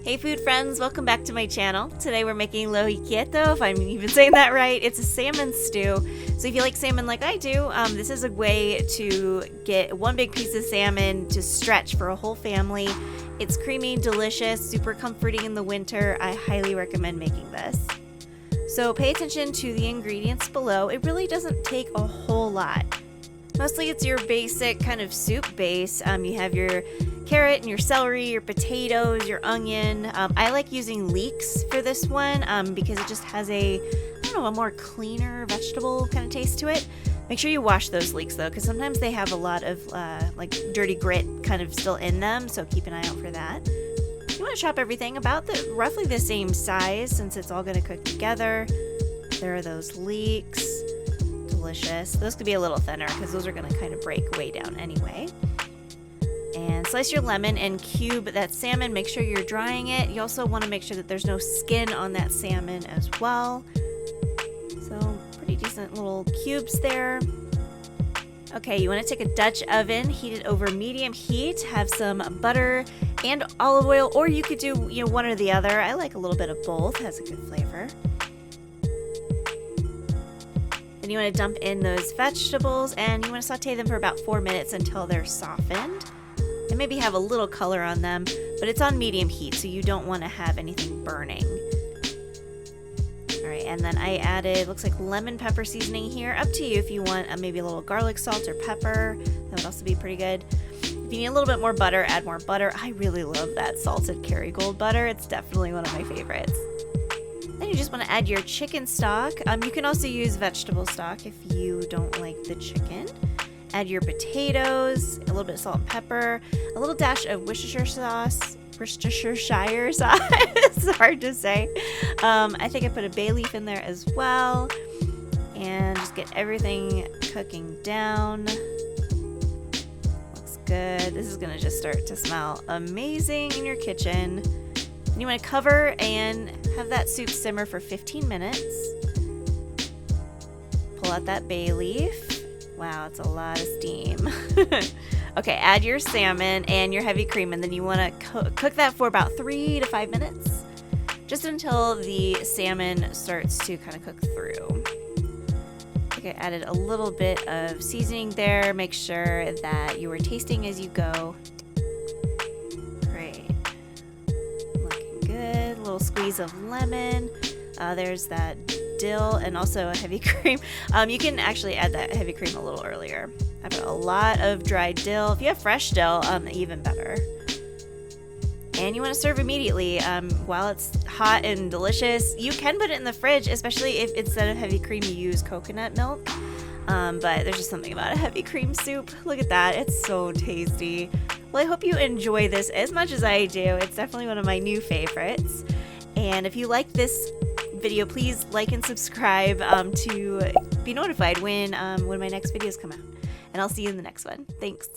Hey food friends, welcome back to my channel. Today we're making Lohikeitto, if I'm even saying that right. It's a salmon stew. So if you like salmon like I do, this is a way to get one big piece of salmon to stretch for a whole family. It's creamy, delicious, super comforting in the winter. I highly recommend making this. So pay attention to the ingredients below. It really doesn't take a whole lot. Mostly it's your basic kind of soup base. You have your carrot and your celery, your potatoes, your onion. I like using leeks for this one because it just has a more cleaner vegetable kind of taste to it. Make sure you wash those leeks though, because sometimes they have a lot of like dirty grit kind of still in them, so keep an eye out for that. You want to chop everything about roughly the same size since it's all going to cook together. There are those leeks. Delicious. Those could be a little thinner because those are going to kind of break way down anyway. And slice your lemon and cube that salmon. Make sure you're drying it. You also want to make sure that there's no skin on that salmon as well. So pretty decent little cubes there. Okay, you want to take a Dutch oven, heat it over medium heat, have some butter and olive oil, or you could do one or the other. I like a little bit of both, has a good flavor. Then you want to dump in those vegetables and you want to saute them for about 4 minutes until they're softened. And maybe have a little color on them, but it's on medium heat, so you don't want to have anything burning. Alright, and then I added, looks like lemon pepper seasoning here. Up to you if you want maybe a little garlic salt or pepper. That would also be pretty good. If you need a little bit more butter, add more butter. I really love that salted Kerrygold butter. It's definitely one of my favorites. Then you just want to add your chicken stock. You can also use vegetable stock if you don't like the chicken. Add your potatoes, a little bit of salt and pepper, a little dash of Worcestershire sauce. Worcestershire sauce. It's hard to say. I think I put a bay leaf in there as well. And just get everything cooking down. Looks good. This is going to just start to smell amazing in your kitchen. And you want to cover and have that soup simmer for 15 minutes. Pull out that bay leaf. Wow, it's a lot of steam. Okay, add your salmon and your heavy cream, and then you want to cook that for about 3 to 5 minutes, just until the salmon starts to kind of cook through. Okay, added a little bit of seasoning there. Make sure that you are tasting as you go. Great. Looking good. A little squeeze of lemon. There's that dill and also a heavy cream. You can actually add that heavy cream a little earlier. I put a lot of dried dill. If you have fresh dill, even better. And you want to serve immediately while it's hot and delicious. You can put it in the fridge, especially if instead of heavy cream you use coconut milk. But there's just something about a heavy cream soup. Look at that. It's so tasty. Well, I hope you enjoy this as much as I do. It's definitely one of my new favorites. And if you like this video, please like and subscribe to be notified when my next videos come out. And I'll see you in the next one. Thanks.